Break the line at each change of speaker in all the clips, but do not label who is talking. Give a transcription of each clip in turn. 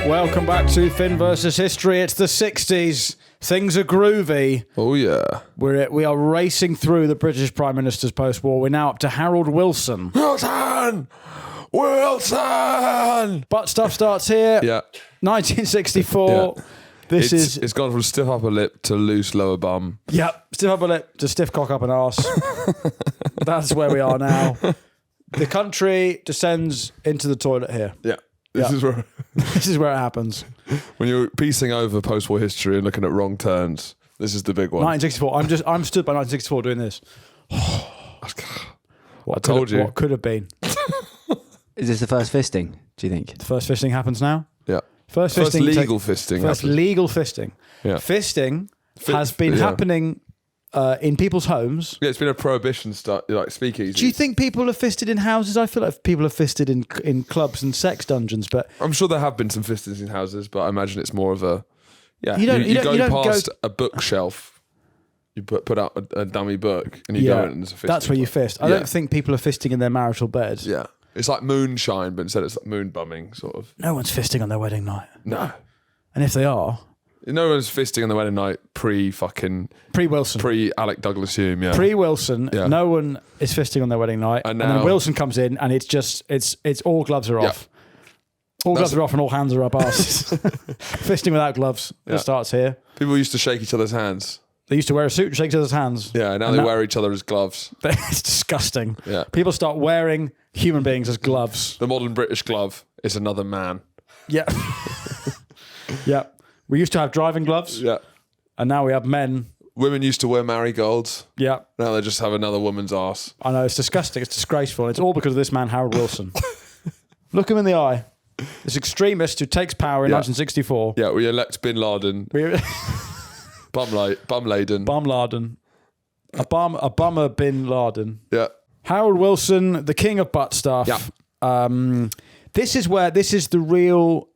Welcome back to Finn versus History. It's the 60s. Things are groovy.
Oh, yeah.
We are racing through the British Prime Minister's post-war. We're now up to Harold Wilson.
Wilson!
Butt stuff starts here.
Yeah.
1964.
Yeah.
It's
gone from stiff upper lip to loose lower bum.
Yep. Stiff upper lip to stiff cock up and arse. That's where we are now. The country descends into the toilet here.
Yeah. This
is where it happens.
When you're piecing over post-war history and looking at wrong turns, this is the big one.
1964. I'm stood by 1964 doing this.
I told you.
What could have been.
Is this the first fisting, do you think?
The first fisting happens now?
Yeah.
First
legal fisting.
First legal fisting.
Yeah.
Fisting has been happening in people's homes.
Yeah, it's been a prohibition like speakeasy.
Do you think people have fisted in houses? I feel like people have fisted in clubs and sex dungeons, but
I'm sure there have been some fistings in houses, but I imagine it's more of a
You don't
go past a bookshelf, you put out a dummy book, and you go in and there's a fisting.
That's where you fist. I don't think people are fisting in their marital bed.
Yeah. It's like moonshine, but instead it's like moon bumming, sort of.
No one's fisting on their wedding night.
No.
And if they are...
No one's fisting on the wedding night
Pre-Wilson.
Pre-Alec Douglas Hume, yeah.
Pre-Wilson, no one is fisting on their wedding night. And then Wilson comes in and it's all gloves are off. All gloves are off and all hands are up arses. Fisting without gloves. It starts here.
People used to shake each other's hands.
They used to wear a suit and shake each other's hands.
Yeah, now they wear each other as gloves.
It's disgusting.
Yeah.
People start wearing human beings as gloves.
The modern British glove is another man.
Yeah. Yeah. We used to have driving gloves.
Yeah.
And now we have men.
Women used to wear marigolds.
Yeah.
Now they just have another woman's arse.
I know, it's disgusting. It's disgraceful. It's all because of this man, Harold Wilson. Look him in the eye. This extremist who takes power in 1964.
Yeah, we elect Bin Laden. Bum Laden.
Bum Laden. A bummer Bin Laden.
Yeah.
Harold Wilson, the king of butt stuff.
Yeah.
This is the real...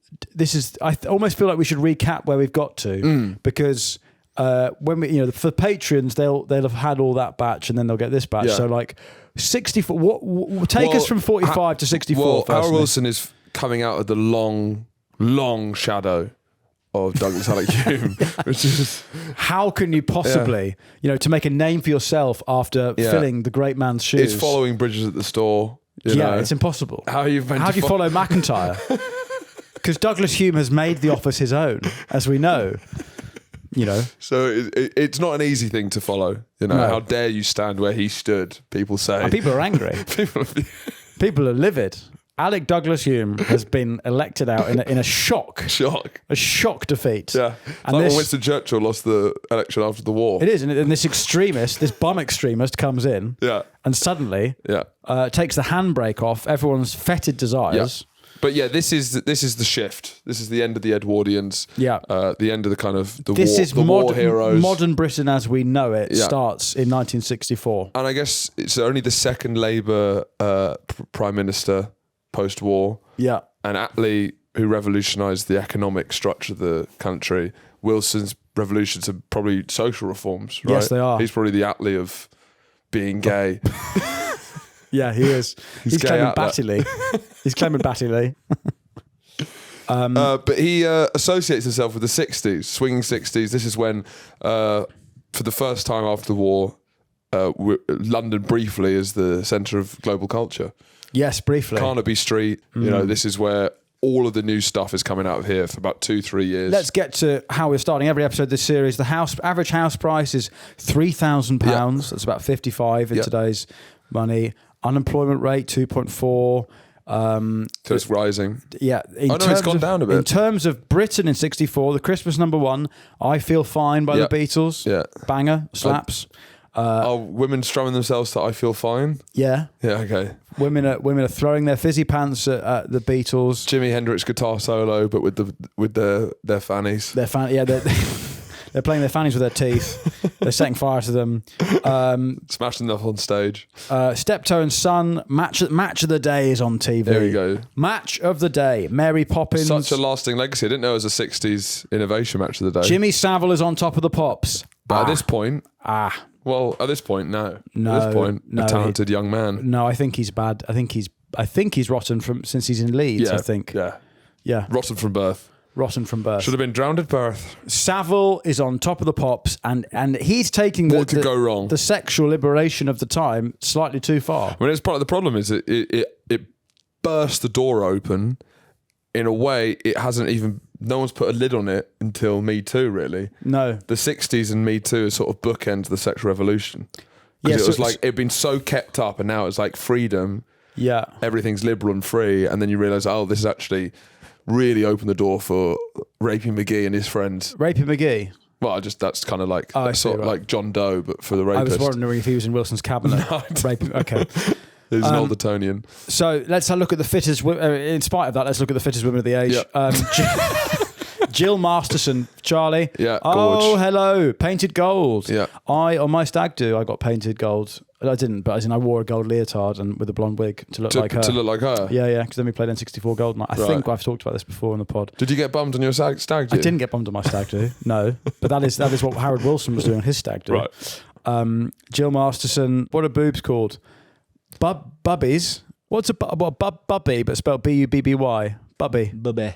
I almost feel like we should recap where we've got to because when we, for patrons, they'll have had all that batch and then they'll get this batch.
Yeah.
So like 64. Take us from 45 to 64.
Well, Harold Wilson is coming out of the long, long shadow of Douglas Alec Hume, which is
how can you possibly, to make a name for yourself after filling the great man's shoes?
It's following Bridges at the store. You know.
It's impossible.
How do you
follow McIntyre? Because Douglas Hume has made the office his own, as we know.
So it's not an easy thing to follow. No. How dare you stand where he stood? People say.
And people are angry. People are livid. Alec Douglas Hume has been elected out in a shock. A shock defeat.
Yeah.
And
like when Winston Churchill lost the election after the war.
It is, and this bum extremist comes in.
Yeah.
And suddenly takes the handbrake off everyone's fetid desires.
Yeah. But this is the shift. This is the end of the Edwardians.
Yeah.
The end of the kind of
war
heroes.
Modern Britain as we know it starts in 1964.
And I guess it's only the second Labour Prime Minister post-war.
Yeah.
And Attlee, who revolutionised the economic structure of the country. Wilson's revolutions are probably social reforms, right?
Yes, they are.
He's probably the Attlee of being gay.
Yeah, he is. He's claiming Battley. He's claiming Battley.
But he associates himself with the 60s, swinging 60s. This is when, for the first time after the war, London briefly is the centre of global culture.
Yes, briefly.
Carnaby Street, this is where all of the new stuff is coming out of here for about 2-3 years.
Let's get to how we're starting every episode of this series. The average house price is £3,000. Yeah. That's about 55 in today's money. Unemployment rate 2.4.
So it's rising.
Yeah.
It's gone down a bit.
In terms of Britain in 64, the Christmas number one, I Feel Fine by the Beatles. Yeah. Banger, slaps.
Are women strumming themselves to I Feel Fine?
Yeah.
Yeah, okay.
Women are throwing their fizzy pants at the Beatles.
Jimi Hendrix guitar solo, but with their fannies.
They're playing their fannies with their teeth. They're setting fire to them.
Smashing them up on stage.
Steptoe and Son, match of the day is on TV.
There we go.
Match of the day. Mary Poppins.
Such a lasting legacy. I didn't know it was a 60s innovation match of the day.
Jimmy Savile is on top of the pops.
But at this point... Well, at this point, no. At this point, a talented young man.
No, I think he's bad. I think he's rotten since he's in Leeds, I think.
Yeah. Rotten from birth.
rotten from birth.
Should have been drowned at birth.
Savile is on top of the pops, and he's taking
What could go wrong?
The sexual liberation of the time slightly too far.
I mean, it's part of the problem is it burst the door open in a way it hasn't even. No one's put a lid on it until Me Too, really.
No.
The 60s and Me Too are sort of bookends the sexual revolution. Because it was like, it'd been so kept up, and now it's like freedom.
Yeah.
Everything's liberal and free, and then you realise, oh, this has actually really opened the door for Rapey McGee and his friends.
Rapey McGee?
Well, that's kind of like
right.
like John Doe, but for the rapist.
I was wondering if he was in Wilson's cabinet.
No,
okay.
He's an Aldertonian.
So let's have a look at the fittest. In spite of that, let's look at the fittest women of the age. Yep. Jill Masterson, Charlie.
Yeah.
Oh,
gorge.
Hello, painted gold.
Yeah.
On my stag do, I got painted gold. I didn't, but I wore a gold leotard and with a blonde wig to look like her.
To look like her.
Yeah. Because then we played N64 Golden. I think I've talked about this before on the pod.
Did you get bummed on your stag do?
I didn't get bummed on my stag do. No, but that is what Harold Wilson was doing on his stag do.
Right.
Jill Masterson. What are boobs called? Bubbies. What's a bubby, but spelled B-U-B-B-Y? Bubby. Bubby.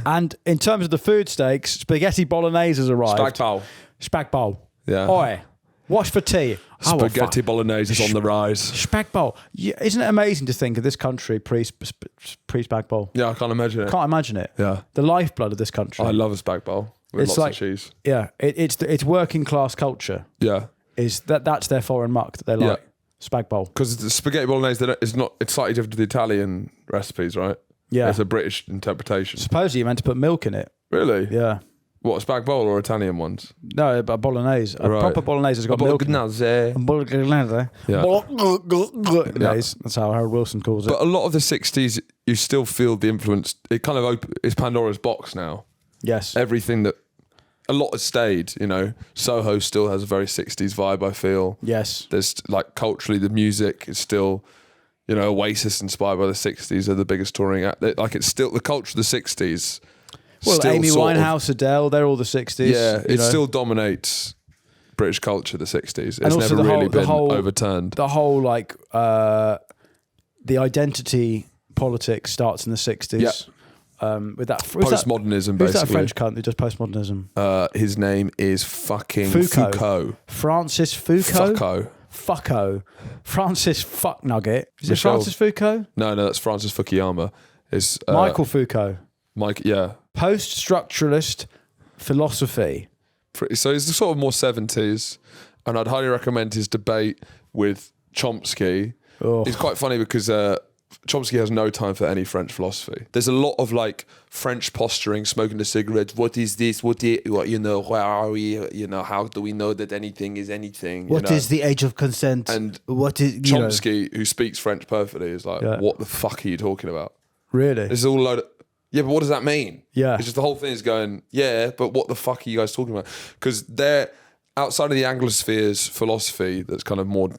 And in terms of the food stakes, spaghetti bolognese has arrived. Spag bowl.
Yeah.
Oi. Wash for tea.
Spaghetti bolognese is on the rise.
Spag bowl. Yeah, isn't it amazing to think of this country pre-spag bowl?
Yeah, I can't imagine it.
Can't imagine it.
Yeah.
The lifeblood of this country.
I love a spag bowl with lots of cheese.
Yeah. It's working class culture.
Yeah.
That's their foreign muck that they like. Yeah. Spag bowl.
Because the spaghetti bolognese it's slightly different to the Italian recipes, right?
Yeah.
It's a British interpretation.
Supposedly you're meant to put milk in it.
Really?
Yeah.
What, a spag bowl or Italian ones?
No, but bolognese. A proper bolognese has got milk in it. Bolognese.
Yeah.
Bolognese. That's how Harold Wilson calls it.
But a lot of the 60s, you still feel the influence. It kind of is Pandora's box now.
Yes.
Everything that... A lot has stayed, Soho still has a very 60s vibe, I feel.
Yes.
There's, like, culturally, the music is still... Oasis inspired by the 60s are the biggest touring act. Like, it's still... The culture of the 60s...
Well, Amy Winehouse, Adele, they're all the 60s.
Yeah, it still dominates British culture, the 60s. It's never really been overturned.
The whole, the identity politics starts in the 60s.
Yeah.
With that
postmodernism, basically.
Who's that French cunt who does postmodernism?
His name is fucking Foucault.
Francis Foucault? Fucko. Francis Fucknugget. Is it Francis Foucault?
No, that's Francis Fukuyama. Is
Michael Foucault.
Yeah.
Post-structuralist philosophy.
So he's the sort of more 70s, and I'd highly recommend his debate with Chomsky. Oh. It's quite funny because Chomsky has no time for any French philosophy. There's a lot of French posturing, smoking a cigarette. What is this? Where are we? How do we know that anything is anything?
What is the age of consent?
And
what is
Chomsky, who speaks French perfectly, is like, what the fuck are you talking about?
Really?
This is all a load of... Yeah, but what does that mean?
Yeah.
It's just the whole thing is going, yeah, but what the fuck are you guys talking about? Because they're outside of the Anglosphere's philosophy that's kind of more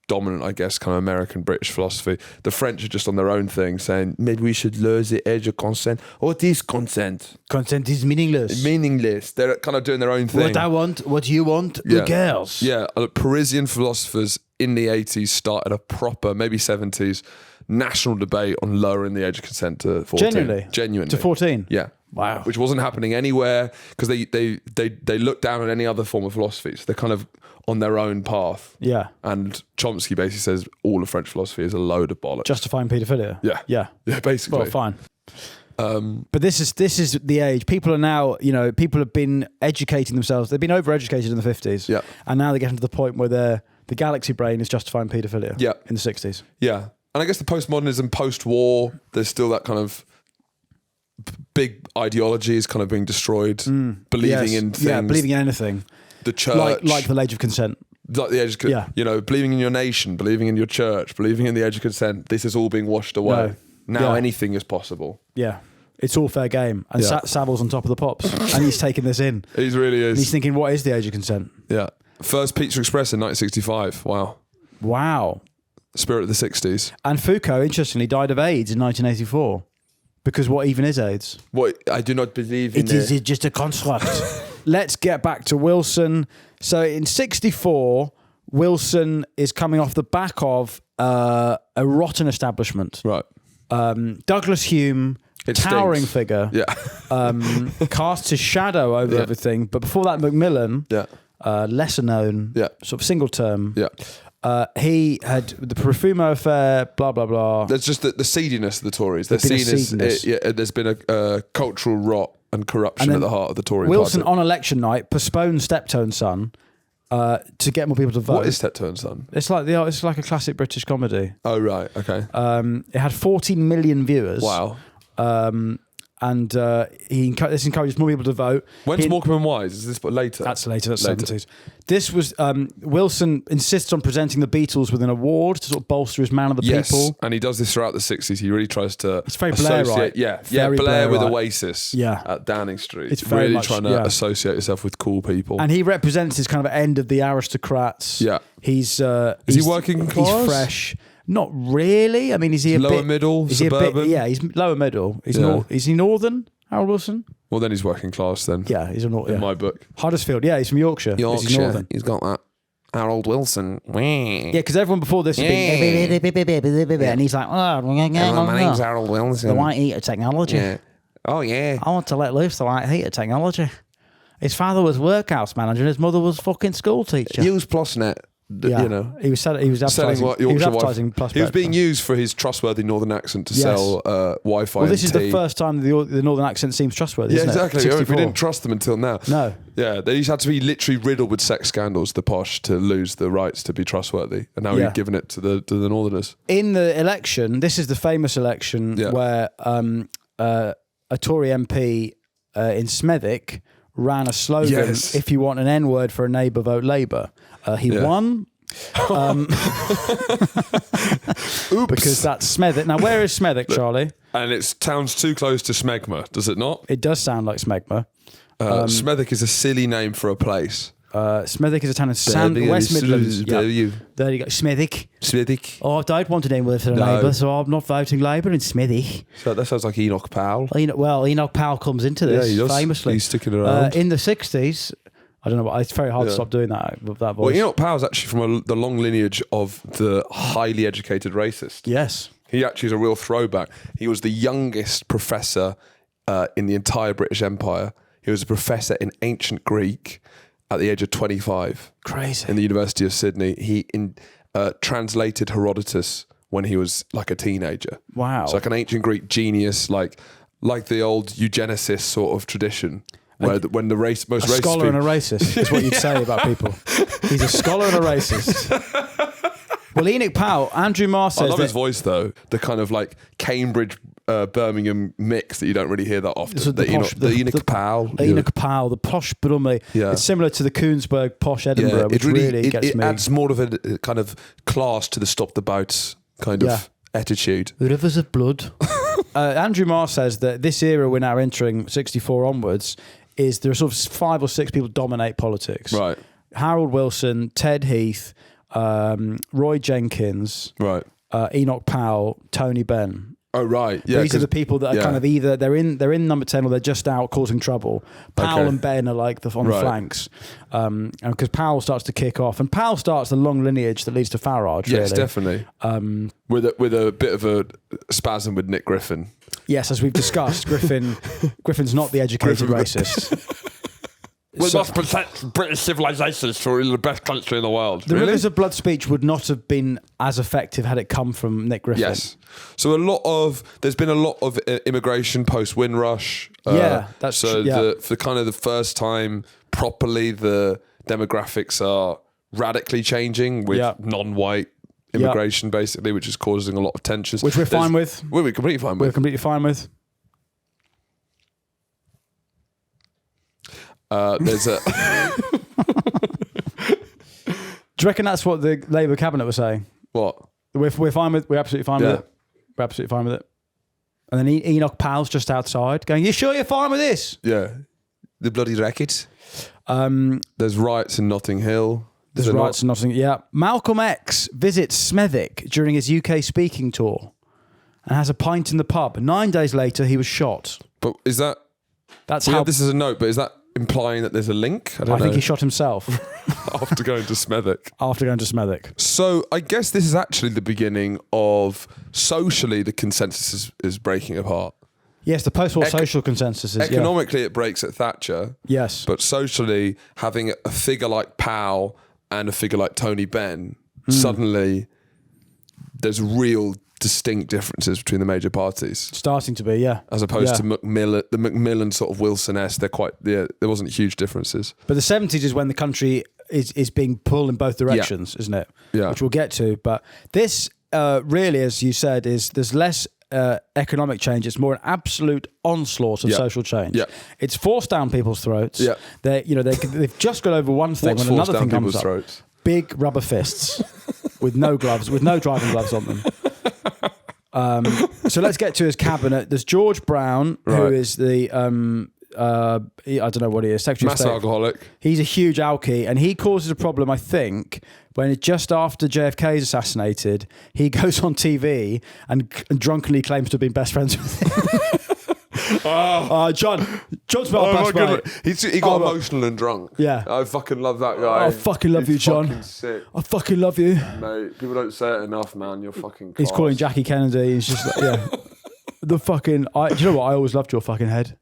dominant, I guess, kind of American, British philosophy. The French are just on their own thing saying, maybe we should lower the age of consent. What is consent?
Consent is meaningless.
Meaningless. They're kind of doing their own thing.
What I want, what you want, who cares?
Yeah, Parisian philosophers in the 80s started a proper, maybe 70s, national debate on lowering the age of consent to 14. Genuinely.
To 14?
Yeah.
Wow.
Which wasn't happening anywhere because they look down on any other form of philosophy. So they're kind of on their own path.
Yeah.
And Chomsky basically says all of French philosophy is a load of bollocks.
Justifying paedophilia?
Yeah.
Yeah.
Yeah, basically.
Well, fine. But this is the age. People are now, people have been educating themselves. They've been overeducated in the 50s.
Yeah.
And now they're getting to the point where the galaxy brain is justifying paedophilia.
Yeah.
In the 60s.
Yeah. And I guess the postmodernism, post-war, there's still that kind of big ideology is kind of being destroyed. Believing in things.
Yeah, believing in anything.
The church.
Like the age of consent.
Like the age of consent. Believing in your nation, believing in your church, believing in the age of consent. This is all being washed away. Now anything is possible.
Yeah. It's all fair game. And Savile's on top of the pops. And he's taking this in.
He really is.
And he's thinking, what is the age of consent?
Yeah. First Pizza Express in 1965. Wow. Spirit of the 60s.
And Foucault, interestingly, died of AIDS in 1984. Because what even is AIDS?
What? I do not believe in
it. It is just a construct. Let's get back to Wilson. So in 64, Wilson is coming off the back of a rotten establishment.
Right.
Douglas Hume towering figure.
Yeah.
Casts his shadow over everything. But before that, Macmillan, lesser known, sort of single term.
Yeah.
He had the Profumo affair, blah, blah, blah.
There's just the seediness of the Tories. They're seen as, there's been a cultural rot and corruption at the heart of the Tory
Wilson,
party.
on election night, postponed Steptoe & Son to get more people to vote.
What is Steptoe & Son?
It's like a classic British comedy.
Oh, right. Okay.
It had 14 million viewers.
Wow.
And this encourages more people to vote.
When's Morecambe and Wise? Is this later?
That's later. That's 70s. This was Wilson insists on presenting the Beatles with an award to sort of bolster his man of the people.
And he does this throughout the 60s. He really tries to.
It's very Blair-right.
Very Blair with
Blair-right.
Oasis. At Downing Street.
It's very
really
much,
trying to associate yourself with cool people.
And he represents his kind of end of the aristocrats.
Yeah.
Is he
working class?
He's fresh. Not really. I mean, is he
lower middle, suburban?
He's lower middle. Is he northern? Harold Wilson?
Well, then he's working class then.
Yeah, he's
in my book.
Huddersfield, he's from Yorkshire. He's northern.
He's got that Harold Wilson.
Yeah, because everyone before this had been... And he's like,
my name's Harold Wilson.
The white heater technology.
Yeah. Oh, yeah.
I want to let loose the white heater technology. His father was workhouse manager and his mother was fucking school teacher.
Use PlusNet.
You know, he was advertising Plus.
He was being used for his trustworthy northern accent to sell Wi-Fi.
Well, this is the first time the northern accent seems trustworthy.
Yeah,
isn't
exactly.
It?
We didn't trust them until now.
No.
Yeah, they had to be literally riddled with sex scandals, the posh, to lose the rights to be trustworthy, and now you've given it to the northerners. In
the election, this is the famous election where a Tory MP in Smethwick ran a slogan, if you want an N-word for a neighbour, vote Labour. He won. Because that's Smethwick. Now, where is Smethwick, Charlie?
And it sounds too close to Smegma, does it not?
It does sound like Smegma.
Smethwick is a silly name for a place.
Smethwick is a town in West Midlands. There you go. Smethwick. Oh, I don't want an N-word for a neighbour, so I'm not voting Labour in Smethwick.
So that sounds like Enoch Powell.
Enoch Powell comes into this famously.
He's sticking around.
In the 60s, I don't know, but it's very hard to stop doing that with that voice.
Well, Enoch Powell's actually from the long lineage of the highly educated racist.
Yes.
He actually is a real throwback. He was the youngest professor in the entire British Empire. He was a professor in ancient Greek at the age of 25.
Crazy.
In the University of Sydney. He translated Herodotus when he was like a teenager.
Wow.
So like an ancient Greek genius, like the old eugenicist sort of tradition. When the most racist
scholar and a racist is what you'd say about people. He's a scholar and a racist. Well, Enoch Powell, Andrew Marr says
I love his voice though. The kind of like Cambridge, Birmingham mix that you don't really hear that often. The Enoch Powell.
Enoch Powell, the posh Brummie. Yeah. It's similar to the Koonsberg posh Edinburgh, which really gets me. It
adds more of a kind of class to the stop the bouts kind of attitude.
Rivers of blood. Andrew Marr says that this era we're now entering, 64 onwards, is there are sort of 5 or 6 people dominate politics.
Right.
Harold Wilson, Ted Heath, Roy Jenkins,
right.
Enoch Powell, Tony Benn.
Oh right, yeah.
These are the people that are kind of either they're in number 10 or they're just out causing trouble. Powell and Benn are like on the flanks, and because Powell starts to kick off, and Powell starts the long lineage that leads to Farage.
Yes,
really.
definitely. With a bit of a spasm with Nick Griffin.
Yes, as we've discussed, Griffin's not the educated racist.
We must protect British civilization, so we're the best country in the world.
The Rivers of Blood speech would not have been as effective had it come from Nick Griffin.
Yes. So there's been a lot of immigration post Windrush.
That's
true. For kind of the first time properly, the demographics are radically changing with non-white immigration, basically, which is causing a lot of tensions.
Which we're fine with.
We're completely fine with.
We're completely fine with.
There's a.
Do you reckon that's what the Labour cabinet was saying?
What?
We're fine with. We're absolutely fine with it. We're absolutely fine with it. And then Enoch Powell's just outside going, "You sure you're fine with this?"
Yeah. The bloody racket. There's riots in Notting Hill.
There's riots in Notting Hill. Yeah. Malcolm X visits Smethwick during his UK speaking tour and has a pint in the pub. 9 days later, he was shot.
But is that?
That's how.
This is a note, but is that implying that there's a link? I
think he shot himself.
After going to Smethwick.
So
I guess this is actually the beginning of socially the consensus is breaking apart.
Yes, the post-war social consensus is...
Economically, it breaks at Thatcher.
Yes.
But socially, having a figure like Powell and a figure like Tony Benn, suddenly there's real distinct differences between the major parties.
Starting to be, yeah.
As opposed to Macmillan, the Macmillan sort of Wilson-esque, there wasn't huge differences.
But the 70s is when the country is being pulled in both directions, isn't it?
Yeah.
Which we'll get to. But this really, as you said, there's less economic change. It's more an absolute onslaught of social change.
Yeah.
It's forced down people's throats.
Yeah.
They've just got over one thing.
What's
when another
forced
thing
down
comes
people's
up.
throats?
Big rubber fists with no gloves, with no driving gloves on them. So let's get to his cabinet. There's George Brown, who is the I don't know what he is, Secretary of State.
Alcoholic.
He's a huge alky, and he causes a problem, I think, when just after JFK is assassinated, he goes on TV and drunkenly claims to have been best friends with him. John's my best mate.
He got emotional and drunk.
Yeah.
I fucking love that guy.
I fucking love you, John.
Fucking sick.
I fucking love you.
Mate, people don't say it enough, man. You're fucking class.
He's calling Jackie Kennedy. He's just like, yeah. Do you know what? I always loved your fucking head.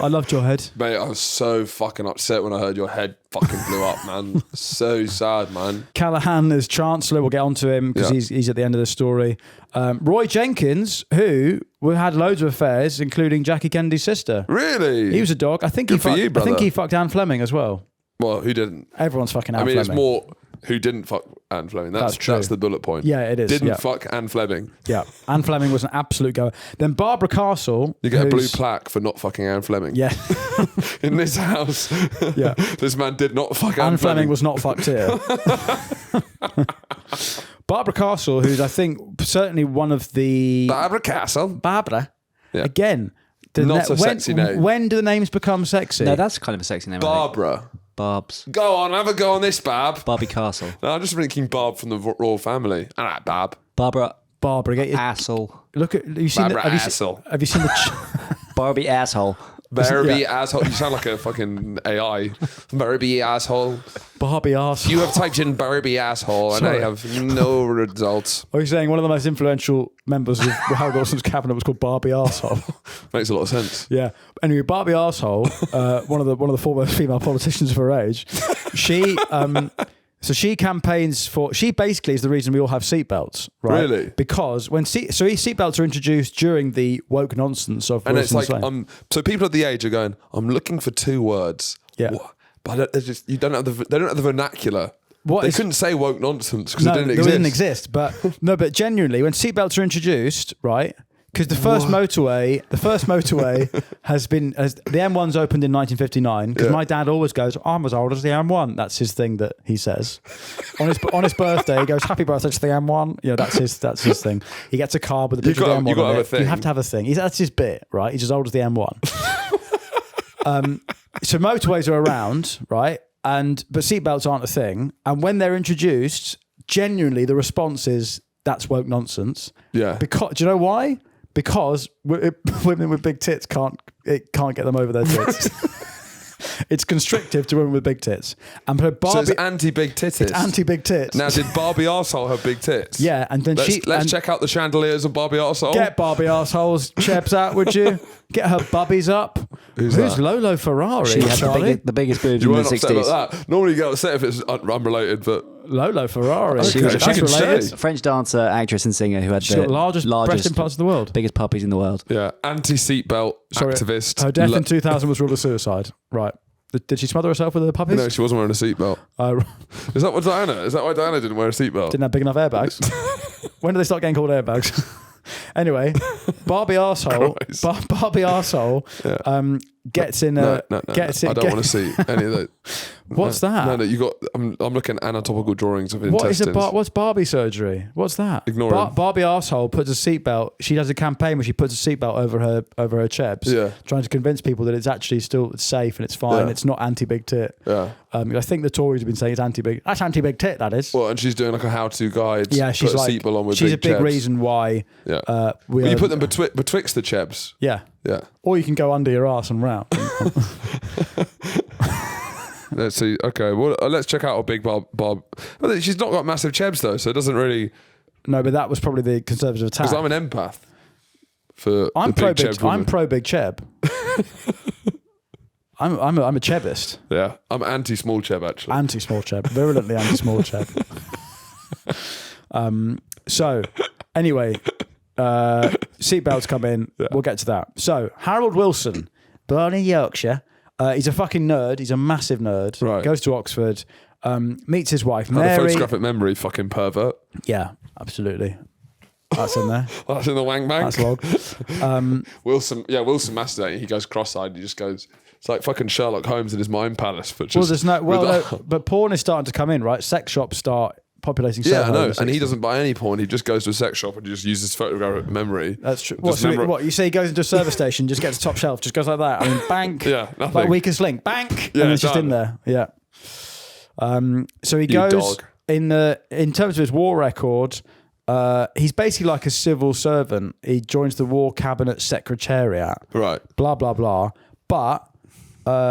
I loved your head.
Mate, I was so fucking upset when I heard your head fucking blew up, man. So sad, man.
Callaghan is Chancellor. We'll get onto him because he's at the end of the story. Roy Jenkins, who had loads of affairs, including Jackie Kennedy's sister.
Really?
He was a dog. I think he fucked Anne Fleming as well.
Well, who didn't?
Everyone's fucking Anne Fleming.
It's more who didn't fuck Anne Fleming. That's true. That's the bullet point.
Yeah, it is.
Didn't fuck Anne Fleming.
Yeah. Anne Fleming was an absolute goer. Then Barbara Castle.
You get a blue plaque for not fucking Anne Fleming.
Yeah.
In this house.
Yeah.
This man did not fuck
Anne Fleming was not fucked here. Barbara Castle, who's I think certainly one of the...
Barbara Castle.
Barbara. Yeah. Again.
Not a sexy name.
When do the names become sexy?
No, that's kind of a sexy name.
Barbara.
Barb's.
Go on, have a go on this, Barb.
Barbie Castle.
No, I'm just thinking Barb from the royal family. All right, Barb.
Barbara,
get your
Asshole.
Look at. Have you seen
Barbara
the?
Asshole.
Have you seen the?
Barbie Asshole.
Barbie Asshole. You sound like a fucking AI. Barbie Asshole.
Barbie Asshole.
You have typed in Barbie Asshole and I have no results.
Are you saying one of the most influential members of Harold Wilson's cabinet was called Barbie Asshole?
Makes a lot of sense.
Yeah. Anyway, Barbie Asshole, one of the foremost female politicians of her age, she so she campaigns for. She basically is the reason we all have seatbelts, right?
Really?
Because when seatbelts are introduced during the woke nonsense of,
and
Wilson's
it's like, so people at the age are going, I'm looking for two words.
Yeah.
But they don't have the vernacular. They couldn't say woke nonsense because it didn't exist.
It didn't exist. But but genuinely, when seatbelts are introduced, right? Because the first motorway has been, the M1's opened in 1959. Because my dad always goes, I'm as old as the M1. That's his thing that he says. on his birthday, he goes, happy birthday to the M1. You know, that's his thing. He gets a car with a picture of the M1
you
on
have
it.
a thing.
You have to have a thing. That's his bit, right? He's as old as the M1. So motorways are around, right? But seatbelts aren't a thing. And when they're introduced, genuinely the response is, that's woke nonsense.
Yeah.
Do you know why? Because women with big tits can't get them over their tits. It's constrictive to women with big tits. And her Barbie,
so it's anti-big titties.
It's anti-big tits.
Now, did Barbie Arsehole have big tits?
Yeah, and then
let's check out the chandeliers of Barbie Arsehole.
Get Barbie Arsehole's chebs out, would you? Get her bubbies up. Who's Lolo Ferrari?
She had the biggest boobs in the 60s.
You weren't upset about that. Normally you get upset if it's unrelated, but...
Lolo Ferrari.
She was
related.
a French dancer, actress and singer who had the
largest breast implants in the world.
Biggest puppies in the world.
Yeah, anti-seatbelt activist.
Her death in 2000 was ruled a suicide. Right. Did she smother herself with her puppies?
No, she wasn't wearing a seatbelt. Is that why Diana didn't wear a seatbelt?
Didn't have big enough airbags. When did they start getting called airbags? Anyway, Barbie Arsehole. Barbie Arsehole gets in a... No, gets in,
I don't want to see any of that.
What's that?
No, you got... I'm looking at anatomical drawings of intestines.
What's Barbie surgery? What's that?
Ignore it.
Barbie Arsehole puts a seatbelt... She does a campaign where she puts a seatbelt over her chebs, trying to convince people that it's actually still safe and it's fine. Yeah. It's not anti-big tit.
Yeah.
I think the Tories have been saying it's anti-big... That's anti-big tit, that is.
Well, and she's doing like a how-to guide.
Yeah, she's
put a seatbelt on with
she's
big
a big
chebs.
reason why...
Yeah. You put them betwixt the chebs.
Yeah.
Yeah.
Or you can go under your arse and round.
Let's see. Okay, well, let's check out a big Bob. Well, she's not got massive chebs though, so it doesn't really...
No, but that was probably the Conservative attack.
Because I'm an empath. for
I'm
the
pro
big
big.
Cheb woman.
I'm pro big Cheb. I'm a Chebist.
Yeah, I'm anti-small Cheb actually.
Anti-small Cheb. Virulently anti-small Cheb. So, anyway, seatbelts come in. Yeah. We'll get to that. So, Harold Wilson, born in Yorkshire. He's a fucking nerd. He's a massive nerd.
Right.
Goes to Oxford. Meets his wife,
Had
Mary.
a photographic memory, fucking pervert.
Yeah, absolutely. That's in there.
That's in the wang bank.
That's log.
Wilson masturbating. He goes cross-eyed. He just goes. It's like fucking Sherlock Holmes in his mind palace. But just
but porn is starting to come in, right? Sex shops start populating.
Yeah, I know. And he doesn't buy any porn. He just goes to a sex shop and just uses photographic memory.
That's true. What you say? He goes into a service station, just gets a top shelf, just goes like that. I mean, bank.
Yeah, nothing.
Like weakest link, bank.
Yeah,
and it's just in there. Yeah. So he goes in terms of his war record. He's basically like a civil servant. He joins the War Cabinet Secretariat.
Right.
Blah blah blah. But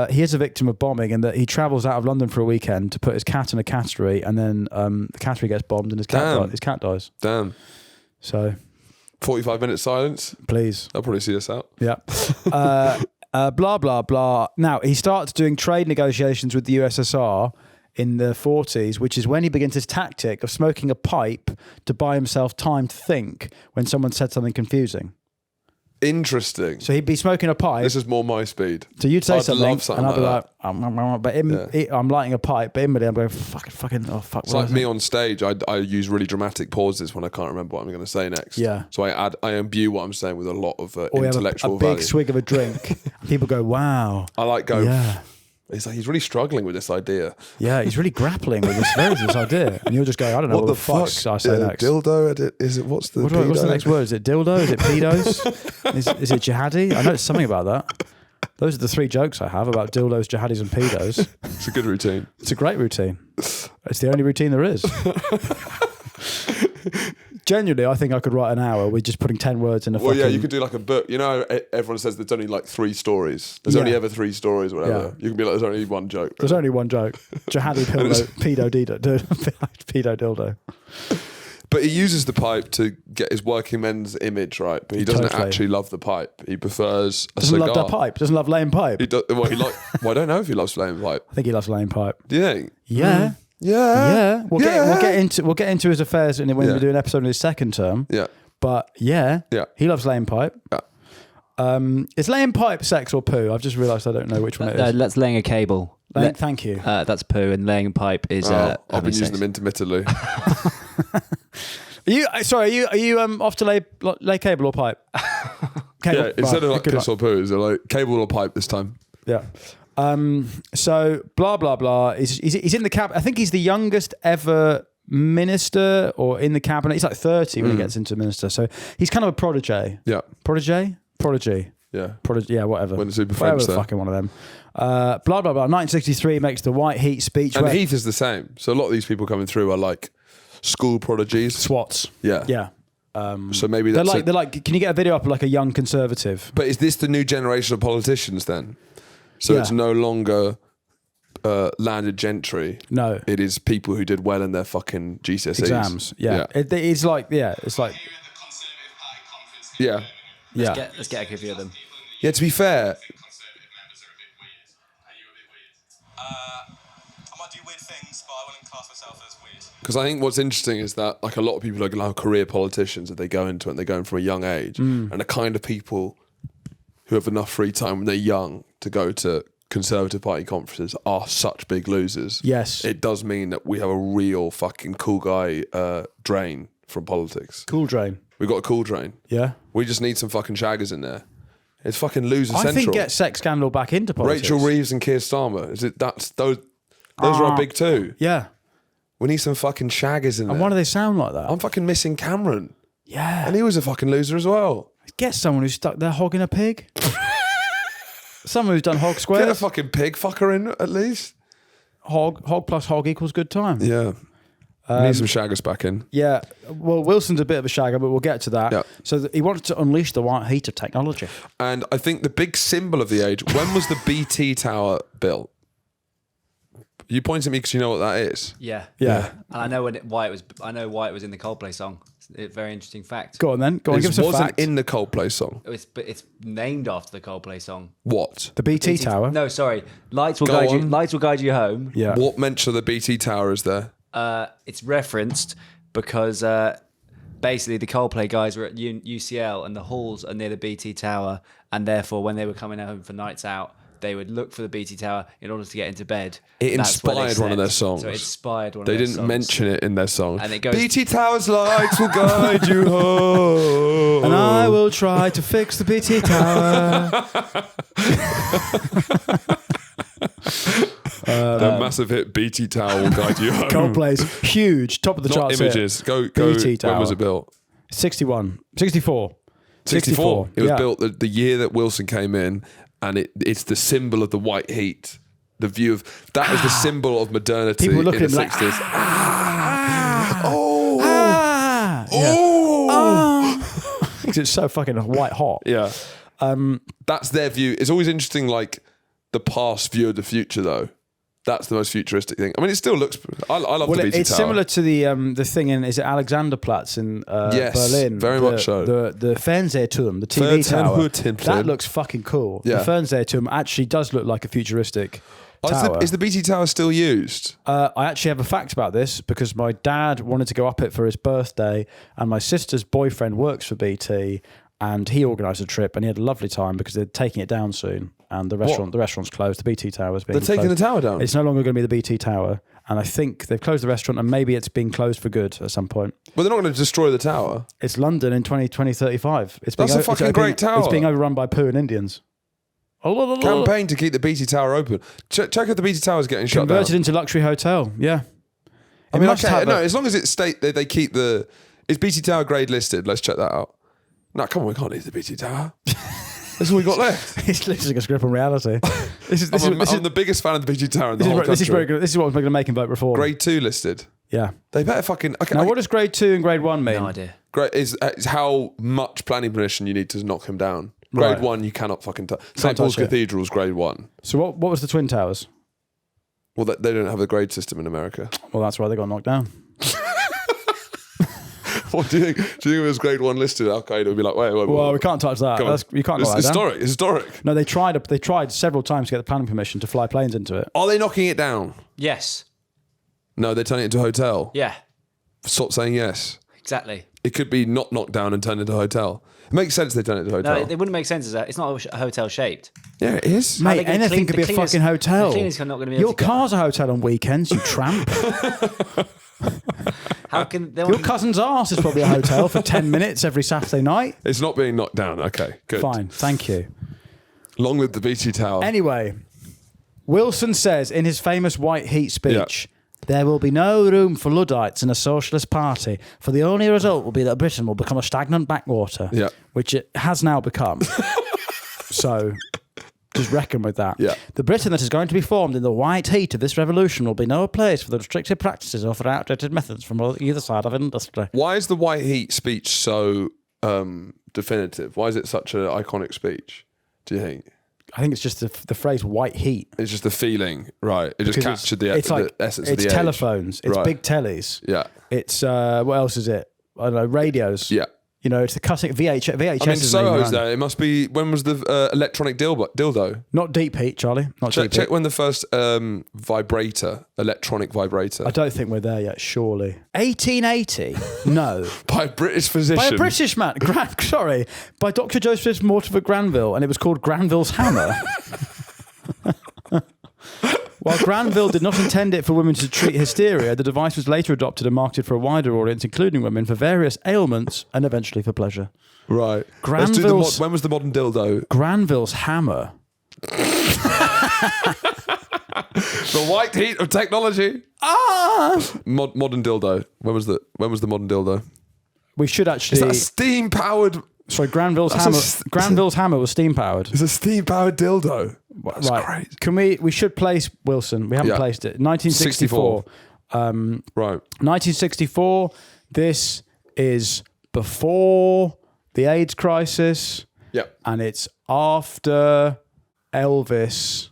he is a victim of bombing, in that he travels out of London for a weekend to put his cat in a cattery, and then the cattery gets bombed and his cat dies.
Damn.
So
45 minutes silence.
Please.
They'll probably see us out.
Yeah. Blah blah blah. Now he starts doing trade negotiations with the USSR in the 40s, which is when he begins his tactic of smoking a pipe to buy himself time to think when someone said something confusing.
Interesting.
So he'd be smoking a pipe.
This is more my speed.
So you'd say
I'd
something,
love something
and I'd be
like
like, I'm lighting a pipe, but inwardly I'm going, fucking, oh fuck.
It's like me on stage. I use really dramatic pauses when I can't remember what I'm going to say next.
Yeah.
So I imbue what I'm saying with a lot of
or
intellectual
a big
value.
swig of a drink. People go, wow.
I like go.
Yeah.
It's like he's really struggling with this idea.
Yeah, he's really grappling with this idea, and you'll just go, I don't know what the fuck I say next.
Dildo? Is it? What's the
next word? Is it dildo? Is it pedos? is it jihadi? I know it's something about that. Those are the three jokes I have about dildos, jihadis, and pedos.
It's a good routine.
It's a great routine. It's the only routine there is. Genuinely, I think I could write an hour with just putting 10 words in a
Well, yeah, you could do like a book. You know, everyone says there's only like 3 stories. There's only ever 3 stories, or whatever. Yeah. You can be like, there's only one joke. Right?
There's only one joke. Jihadi pedo dildo.
But he uses the pipe to get his working men's image, right? But he doesn't actually love the pipe. He prefers a cigar.
Doesn't love the pipe. Doesn't love laying pipe.
I don't know if he loves laying pipe.
I think he loves laying pipe.
Do you think?
Yeah.
Yeah.
We'll get into his affairs when we do an episode in his second term.
Yeah.
But he loves laying pipe.
Yeah.
Is laying pipe sex or poo? I've just realised I don't know which one it is.
That's laying a cable.
Thank you.
That's poo, and laying a pipe is.
I've been using them intermittently.
Are you off to lay cable or pipe?
Cable. Yeah, instead of like piss or poo, is it like cable or pipe this time?
Yeah. So blah blah blah. He's in the cabinet. I think he's the youngest ever minister or in the cabinet. He's like 30 when he gets into minister. So he's kind of a protege.
Yeah.
Prodigy.
Yeah.
Yeah, whatever.
Went super
Whatever
French
the
there.
fucking one of them. Blah blah blah. 1963 makes the White Heat speech.
And Heath is the same. So a lot of these people coming through are like school prodigies.
SWATs.
Yeah.
Yeah.
So maybe that's
they're like. Can you get a video up of like a young conservative?
But is this the new generation of politicians then? So it's no longer landed gentry.
No,
it is people who did well in their fucking GCSEs
exams. Yeah. It's like it's like
yeah.
Let's get a review of them.
Yeah, to be fair,
I might do weird things, but I wouldn't class myself as weird.
because I think what's interesting is that like a lot of people are like career politicians that they go into it and they're going from a young age, and the kind of people who have enough free time when they're young to go to Conservative Party conferences are such big losers.
Yes.
It does mean that we have a real fucking cool guy drain from politics.
Cool drain.
We've got a cool drain.
Yeah.
We just need some fucking shaggers in there. It's fucking loser central.
I think get sex scandal back into politics.
Rachel Reeves and Keir Starmer. Those are our big two.
Yeah.
We need some fucking shaggers in there.
And why do they sound like that?
I'm fucking missing Cameron.
Yeah.
And he was a fucking loser as well.
Get someone who's stuck their hog in a pig. Someone who's done hog squares.
Get a fucking pig fucker in at least.
Hog plus hog equals good time.
Yeah. We need some shaggers back in.
Yeah. Well, Wilson's a bit of a shagger, but we'll get to that.
Yeah.
So he wanted to unleash the white heat of technology.
And I think the big symbol of the age, when was the BT tower built? You pointing at me because you know what that is.
Yeah.
Yeah.
And I know why it was. I know why it was in the Coldplay song. It's a very interesting fact.
Go on then. Go on. Give us a
wasn't
fact.
in the Coldplay song.
It's named after the Coldplay song.
What?
The BT Tower.
No, sorry. Lights will
Go
guide you.
on.
Lights will guide you home.
Yeah.
What mention of the BT Tower is there?
It's referenced because basically the Coldplay guys were at UCL and the halls are near the BT Tower, and therefore when they were coming home for nights out, they would look for the BT Tower in order to get into bed.
It
That's where they
inspired one of
slept.
their songs.
So it inspired one
They
of their
didn't
songs.
mention it in their song.
And it goes-
BT Tower's lights will guide you home.
And I will try to fix the BT Tower.
The massive hit BT Tower will guide you home.
Coldplay's huge, top of the
Not
charts.
images. Go.
BT Tower.
When was it built?
61. 64.
64. It was
yeah.
built the year that Wilson came in, and it's the symbol of the white heat. The view of that is the symbol of modernity.
People look
in
at
the
him like,
60s.
Because it's so fucking white hot.
Yeah. That's their view. It's always interesting, like the past view of the future, though. That's the most futuristic thing. I mean, it still looks. I love the BT
it's
Tower.
similar to the thing in, is it Alexanderplatz in
Yes,
Berlin?
very much so.
The Fernsehturm, the TV tower.
Fernsehturm.
That looks fucking cool.
Yeah.
The Fernsehturm actually does look like a futuristic tower.
Is the BT Tower still used?
I actually have a fact about this because my dad wanted to go up it for his birthday, and my sister's boyfriend works for BT, and he organised a trip, and he had a lovely time because they're taking it down soon, and the restaurant's closed. The BT Tower's being
They're taking
closed.
the tower down?
It's no longer going to be the BT Tower, and I think they've closed the restaurant, and maybe it's being closed for good at some point.
Well, they're not going to destroy the tower.
It's London in 2035.
That's a fucking great tower.
It's being overrun by poo and Indians.
Campaign to keep the BT Tower open. Check if the BT Tower is getting shut down.
Converted into luxury hotel. Yeah.
I mean, okay, no, as long as it's they keep the. Is BT Tower grade listed? Let's check that out. No, come on, we can't leave the BT Tower. That's all we got left.
It's literally a grip on reality.
I'm the biggest fan of the BT Tower in the whole country.
This is very good. This is what we're going to make in vote reform.
Grade 2 listed.
Yeah.
They better fucking. Okay,
Now, what does grade 2 and grade 1 mean?
No idea.
Grade is how much planning permission you need to knock him down. Grade
Right.
1, you cannot fucking touch. St Paul's
touch it.
Cathedral's grade 1.
So what was the Twin Towers?
Well, they don't have a grade system in America.
Well, that's why they got knocked down.
What do you think? Do you think if it was grade 1 listed, Al Qaeda would be like, wait.
Well, we can't touch that.
Come on.
You can't
It's
go like that.
historic. It's historic.
No, they tried several times to get the planning permission to fly planes into it.
Are they knocking it down?
Yes.
No, they're turning it into a hotel.
Yeah.
Stop saying yes.
Exactly.
It could be not knocked down and turned into a hotel. It makes sense they turn it into a
No,
hotel.
it wouldn't make sense as that. It's not a hotel shaped.
Yeah, it is.
Mate,
they gonna
anything
clean-
could
the
be a
cleaners-
fucking hotel.
the cleaners are not gonna be able
Your
to go.
car's a hotel on weekends, you tramp.
How can they?
Your cousin's arse is probably a hotel for 10 minutes every Saturday night.
It's not being knocked down. Okay, good.
Fine, thank you.
Long live the BT Tower.
Anyway, Wilson says in his famous White Heat speech, there will be no room for Luddites in a socialist party, for the only result will be that Britain will become a stagnant backwater,
Yeah.
which it has now become. So just reckon with that.
Yeah.
The Britain that is going to be formed in the white heat of this revolution will be no place for the restrictive practices or for outdated methods from either side of industry.
Why is the White Heat speech so definitive? Why is it such an iconic speech, do you think?
I think it's just the phrase white heat.
It's just the feeling, right? It just
Because
captured the
it's like,
essence of
it's
the
telephones, it's
Right.
big tellies.
Yeah.
It's, what else is it? I don't know, radios.
Yeah.
You know, it's the cutting VHS. VHS
I mean,
is
Soho's there. It must be, when was the electronic dildo?
Not deep heat, Charlie. Not deep
Check
heat.
when the first electronic vibrator.
I don't think we're there yet, surely. 1880? No.
By a British physician.
By a British man. By Dr. Joseph Mortimer Granville, and it was called Granville's Hammer. While Granville did not intend it for women to treat hysteria, the device was later adopted and marketed for a wider audience, including women, for various ailments and eventually for pleasure.
Right.
Granville's-
When was the modern dildo?
Granville's Hammer.
The white heat of technology. Modern dildo. When was the modern dildo?
We should
Is
actually...
that a steam powered?
Sorry, Granville's
That's
Hammer.
a-
Granville's Hammer was steam powered.
It's a steam powered dildo. That's
Right.
crazy.
Can we should place Wilson. We haven't
Yeah.
placed it. 1964.
Right.
1964. This is before the AIDS crisis,
Yeah.
and it's after Elvis.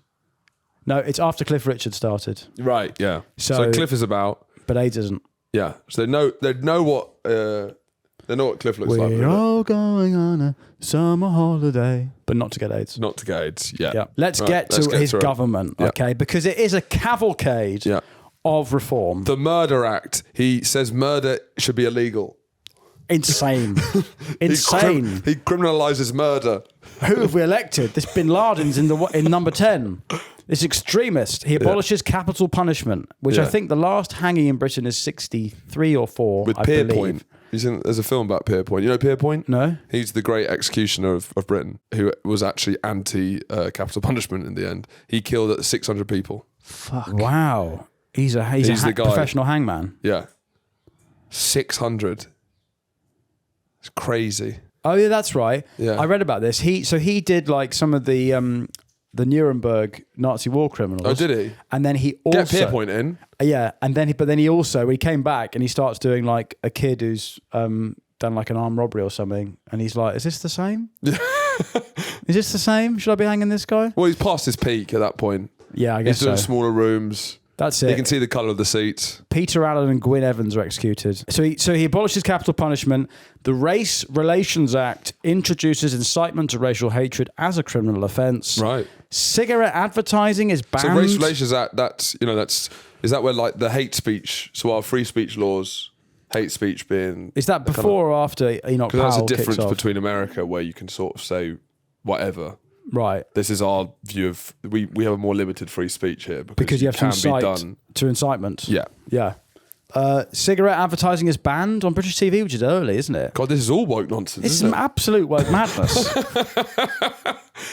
No, it's after Cliff Richard started.
Right, yeah.
So
Cliff is about...
But AIDS isn't.
Yeah, so they know what Cliff looks like.
We're all going on a summer holiday. But not to get AIDS.
Not to get AIDS, yeah.
Yeah. Let's get to his government, okay? Because it is a cavalcade of reform.
The Murder Act. He says murder should be illegal.
Insane. Insane.
He criminalises murder.
Who have we elected? This Bin Laden's in number 10. This extremist. He abolishes capital punishment, which I think the last hanging in Britain is 63 or 4,
With
I
Pierpoint.
believe.
There's a film about Pierpoint. You know Pierpoint?
No.
He's the great executioner of Britain, who was actually anti-capital punishment in the end. He killed 600 people.
Fuck. Wow. He's a
the guy.
Professional hangman.
Yeah. 600. It's crazy.
Oh yeah, that's right.
Yeah.
I read about this. He did like some of the Nuremberg Nazi war criminals.
Oh, did he?
And then he also
Get Pierpoint in.
Yeah, and then he also when he came back and he starts doing like a kid who's done like an armed robbery or something, and he's like, "Is this the same? Is this the same? Should I be hanging this guy?"
Well, he's past his peak at that point.
Yeah, I guess
he's doing
so.
smaller rooms.
That's it.
You can see the colour of the seats.
Peter Allen and Gwyn Evans are executed. So he abolishes capital punishment. The Race Relations Act introduces incitement to racial hatred as a criminal offence.
Right.
Cigarette advertising is banned.
So Race Relations Act, is that where like the hate speech, so our free speech laws, hate speech being...
Is that before or after Enoch Powell?
Because that's the difference
kicks off?
between America, where you can sort of say whatever.
Right.
This is our view of... We have a more limited free speech here. Because
you have to
can
incite
be done.
to incitement.
Yeah.
Yeah. Cigarette advertising is banned on British TV, which is early, isn't it?
God, this is all woke nonsense,
It's
isn't
some
it?
absolute woke madness.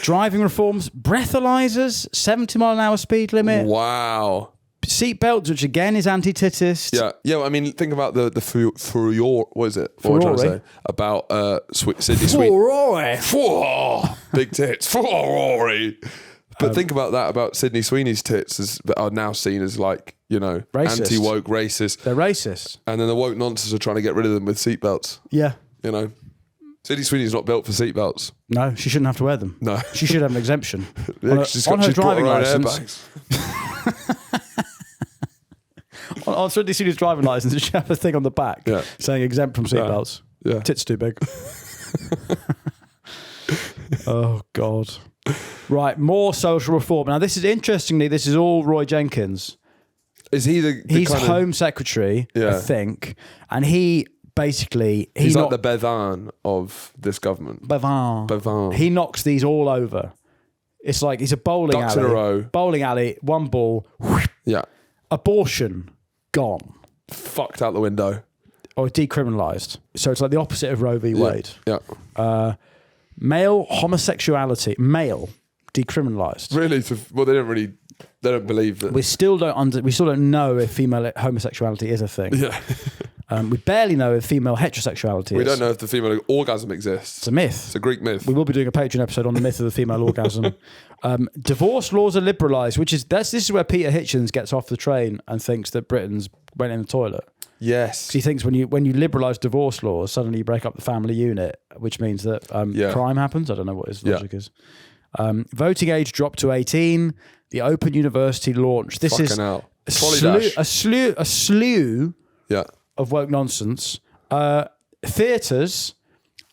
Driving reforms, breathalyzers, 70 mile an hour speed limit.
Wow.
Seatbelts, which again is anti-titist.
Yeah, yeah. I mean, think about the furore. What is it? What am I trying to say? About Sydney Sweeney.
Furore.
Big tits. Furore. But think about that about Sydney Sweeney's tits that are now seen as like,
Racist.
anti-woke, racist.
They're racist.
And then the woke nonsense are trying to get rid of them with seatbelts.
Yeah.
Sydney Sweeney's not built for seatbelts.
No, she shouldn't have to wear them.
No.
She should have an exemption.
She's
on her
brought
driving
her own
license.
airbags.
On Sydney Sweeney's driving license, she have a thing on the back saying exempt from seatbelts.
Yeah.
Tits too big. Oh, God. Right, more social reform. Now, this is all Roy Jenkins.
Is he the
He's
kind
Home Secretary, I think, and he basically...
He's like the Bevan of this government.
Bevan. He knocks these all over. It's like he's a bowling
Ducks
alley.
in a row.
Bowling alley, one ball.
Yeah.
Abortion, gone.
Fucked out the window.
Or decriminalised. So it's like the opposite of Roe v. Wade.
Yeah.
Male homosexuality, decriminalised.
Really? They don't believe that.
We still don't know if female homosexuality is a thing.
Yeah.
We barely know if female heterosexuality is.
We don't know if the female orgasm exists.
It's a myth.
It's a Greek myth.
We will be doing a Patreon episode on the myth of the female orgasm. Divorce laws are liberalised, this is where Peter Hitchens gets off the train and thinks that Britain's went in the toilet.
Yes.
He thinks when you liberalise divorce laws, suddenly you break up the family unit, which means that crime happens. I don't know what his logic is. Voting age dropped to 18. The Open University launch. This
Fucking
is
hell.
a slew
Yeah.
of woke nonsense. Theatres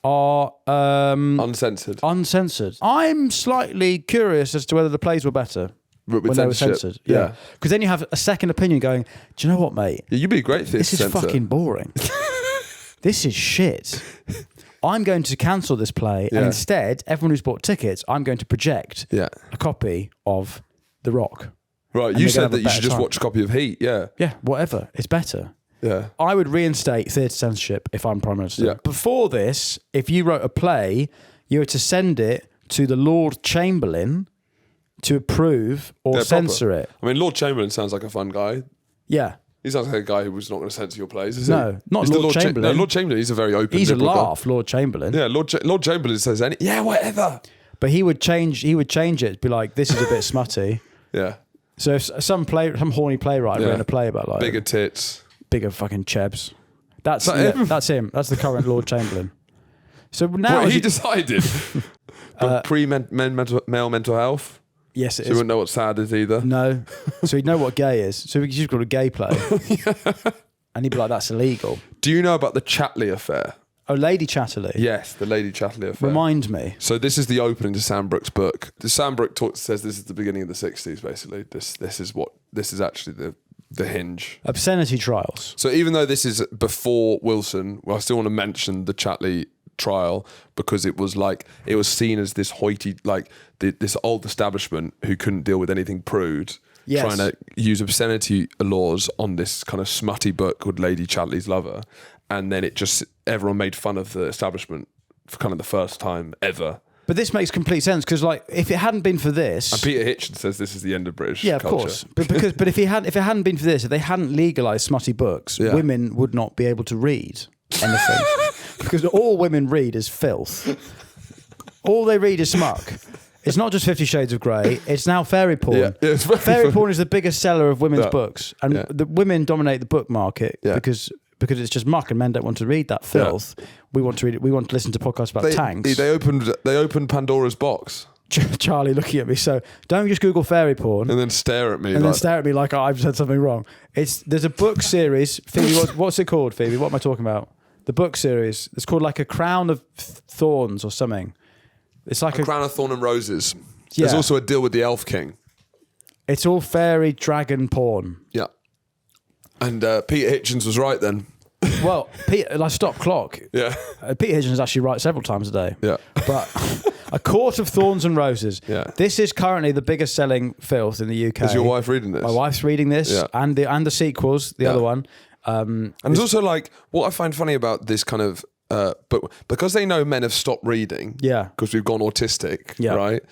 are
Uncensored.
I'm slightly curious as to whether the plays were better
With
when they were
censorship.
censored. Yeah, because then you have a second opinion going, do you know what, mate?
Yeah, you'd be a great theatre
This is
censor.
fucking boring. This is shit. I'm going to cancel this play, and instead, everyone who's bought tickets, I'm going to project a copy of The Rock.
Right,
And
you
they're gonna
said
have
that
a
you
better
should just
time.
watch a copy of Heat, yeah.
Yeah, whatever. It's better.
Yeah.
I would reinstate theatre censorship if I'm Prime Minister.
Yeah.
Before this, if you wrote a play, you were to send it to the Lord Chamberlain to approve or censor it.
I mean, Lord Chamberlain sounds like a fun guy.
Yeah.
He sounds like a guy who was not going to censor your plays, is
No,
he?
not
He's
Lord
the
Chamberlain.
No, Lord Chamberlain, he's a very open
He's a
liberal guy.
laugh, Lord Chamberlain.
Yeah, Lord Chamberlain says whatever.
But he would change it, be like, this is a bit smutty.
Yeah.
So if some horny playwright wrote a play about like
bigger tits.
Bigger fucking chebs. That's
him?
That's him. That's the current Lord Chamberlain. So now
What he decided? Male mental health.
Yes, it
So you
is.
wouldn't know what sad is either.
No. So he'd know what gay is. So we could just call it gay play. And he'd be like, that's illegal.
Do you know about the Chatterley affair?
Oh, Lady Chatterley.
Yes, the Lady Chatterley affair.
Remind me.
So this is the opening to Sam Brooke's book. Sam Brooke says this is the beginning of the 60s, basically. This is actually the hinge.
Obscenity trials.
So even though this is before Wilson, I still want to mention the Chatterley trial because it was seen as this hoity, this old establishment who couldn't deal with anything prude, trying to use obscenity laws on this kind of smutty book called Lady Chatterley's Lover. And then everyone made fun of the establishment for kind of the first time ever.
But this makes complete sense because, if it hadn't been for this,
and Peter Hitchens says this is the end of British
of
culture.
course. But if it hadn't been for this, if they hadn't legalised smutty books, women would not be able to read anything because all women read is filth. All they read is smuck. It's not just 50 Shades of Grey. It's now fairy porn.
Yeah, it's
fairy porn is the biggest seller of women's books, and
Yeah.
the women dominate the book market because it's just muck, and men don't want to read that filth. We want to read it. We want to listen to podcasts about tanks.
They opened Pandora's box
Charlie looking at me. So don't just Google fairy porn
and then stare at me.
then stare at me like I've said something wrong. There's a book series. Phoebe, what's it called, Phoebe? What am I talking about? The book series. It's called like A Crown of Thorns or something. It's like
a Crown of Thorn and Roses.
Yeah.
There's also a deal with the Elf King.
It's all fairy dragon porn.
Yeah. And Peter Hitchens was right then.
Well, Peter, stop clock.
Yeah.
Peter Hitchens is actually right several times a day.
Yeah.
But A Court of Thorns and Roses.
Yeah.
This is currently the biggest selling filth in the UK.
Is your wife reading this?
My wife's reading this and the sequels, the other one.
And there's also what I find funny about this kind of, but because they know men have stopped reading, because we've gone autistic, right?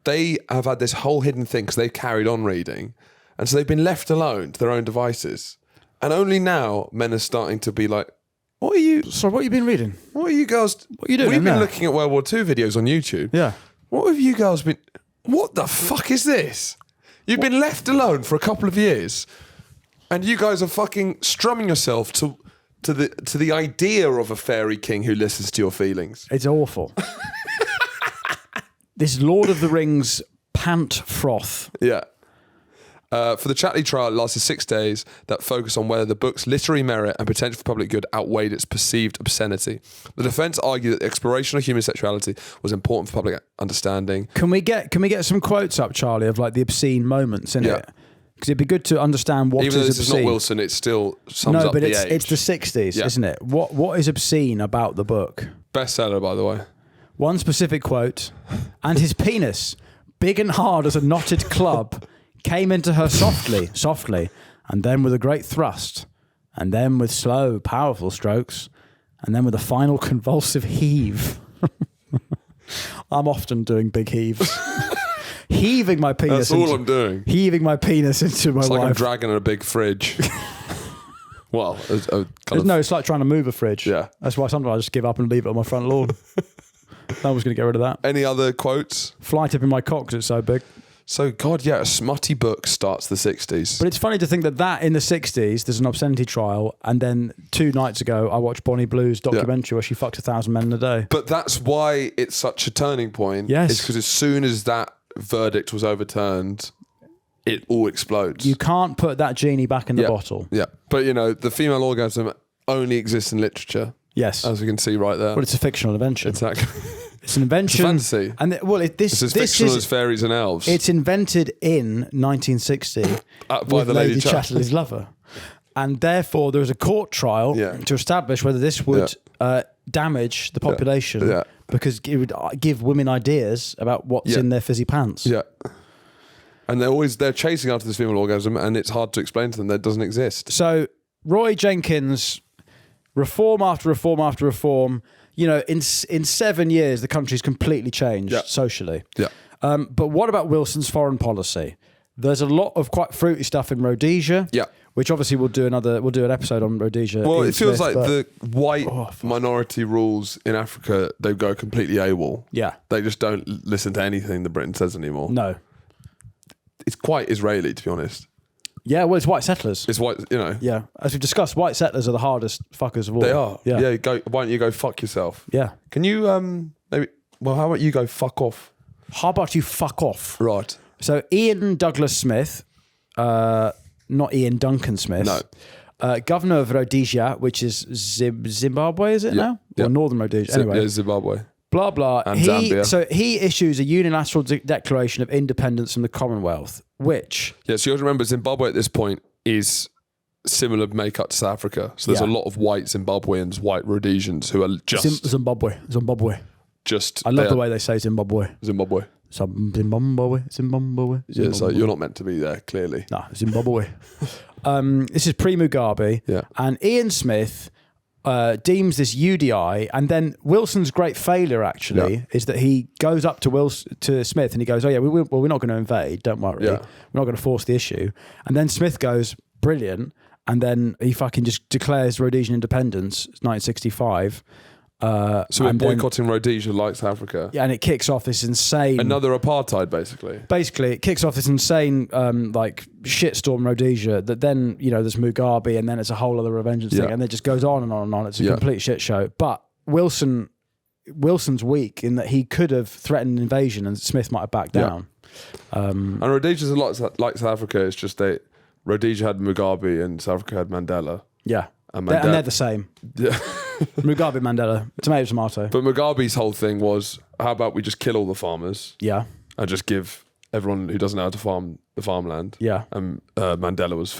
They have had this whole hidden thing because they've carried on reading, and so they've been left alone to their own devices. And only now men are starting to be like, "What are you?
Sorry, what have you been reading?
What are you girls?
What are you doing?
We've been looking at World War II videos on YouTube.
Yeah.
What have you girls been? What the fuck is this? You've been left alone for a couple of years, and you guys are fucking strumming yourself to the idea of a fairy king who listens to your feelings.
It's awful. This Lord of the Rings pant froth.
Yeah. For the Chatterley trial, it lasted 6 days that focused on whether the book's literary merit and potential for public good outweighed its perceived obscenity. The defence argued that the exploration of human sexuality was important for public understanding.
Can we get some quotes up, Charlie, of the obscene moments in it? Because it'd be good to understand what
Even though this
obscene.
is not Wilson, it still sums up the age.
It's the 60s, isn't it? What is obscene about the book?
Bestseller, by the way.
One specific quote, and his penis, big and hard as a knotted club, came into her softly, and then with a great thrust, and then with slow, powerful strokes, and then with a final convulsive heave. I'm often doing big heaves. Heaving my penis.
That's all I'm doing.
Heaving my penis into my
It's like
wife.
I'm dragging a big fridge. Well,
it's like trying to move a fridge.
Yeah.
That's why sometimes I just give up and leave it on my front lawn. No one's going to get rid of that.
Any other quotes?
Fly tip in my cock because it's so big.
So, God, yeah, a smutty book starts the 60s.
But it's funny to think that in the 60s, there's an obscenity trial, and then 2 nights ago, I watched Bonnie Blue's documentary where she fucked 1,000 men in a day.
But that's why it's such a turning point.
Yes.
It's because as soon as that verdict was overturned, it all explodes.
You can't put that genie back in the bottle.
Yeah. But, the female orgasm only exists in literature.
Yes.
As we can see right there.
Well, it's a fictional invention.
Exactly.
It's an invention.
It's a fantasy.
And
it's as fictional as fairies and elves.
It's invented in 1960
by
with
the
Lady
Lady
Chatterley's Lover. And therefore, there was a court trial to establish whether this would damage the population because it would give women ideas about what's in their fizzy pants.
Yeah. And they're chasing after this female orgasm, and it's hard to explain to them that it doesn't exist.
So Roy Jenkins, reform after reform after reform. In 7 years, the country's completely changed socially.
Yeah.
But what about Wilson's foreign policy? There's a lot of quite fruity stuff in Rhodesia.
Yeah.
Which obviously we'll do an episode on Rhodesia.
Well, it feels like the white minority rules in Africa, they go completely AWOL.
Yeah.
They just don't listen to anything that Britain says anymore.
No.
It's quite Israeli, to be honest.
Yeah, well, it's white settlers.
It's white,
Yeah, as we've discussed, white settlers are the hardest fuckers of all.
They are.
Yeah.
Why don't you go fuck yourself?
Yeah.
Can you maybe? Well, how about you go fuck off?
How about you fuck off?
Right.
So Ian Douglas Smith, not Ian Duncan Smith.
No.
Governor of Rhodesia, which is Zimbabwe, is it now?
Yeah.
Or Northern Rhodesia? Anyway.
Yeah, Zimbabwe.
Blah, blah.
And Zambia.
So he issues a unilateral declaration of independence from the Commonwealth, which...
Yeah, so you have to remember Zimbabwe at this point is similar makeup to South Africa. So there's a lot of white Zimbabweans, white Rhodesians who are just...
Zimbabwe.
Just...
I love the way they say Zimbabwe.
Zimbabwe.
Zimbabwe.
Yeah, so you're not meant to be there, clearly.
No, Zimbabwe. This is pre-Mugabe.
Yeah.
And Ian Smith deems this UDI, and then Wilson's great failure actually is that he goes up to Smith and he goes, oh yeah, we're not going to invade, don't worry.
Yeah.
We're not going to force the issue. And then Smith goes, brilliant. And then he fucking just declares Rhodesian independence, 1965.
So we're boycotting Rhodesia like South Africa.
Yeah, and it kicks off this insane...
Another apartheid, basically.
Basically, it kicks off this insane, shitstorm Rhodesia that then, there's Mugabe and then it's a whole other revengeance thing and it just goes on and on and on. It's a complete shit show. But Wilson's weak in that he could have threatened invasion and Smith might have backed down.
And Rhodesia's a lot like South Africa. It's just Rhodesia had Mugabe and South Africa had Mandela.
Yeah. And they're the same.
Yeah.
Mugabe, Mandela, tomato.
But Mugabe's whole thing was, how about we just kill all the farmers?
Yeah.
And just give everyone who doesn't know how to farm the farmland. Yeah. And Mandela was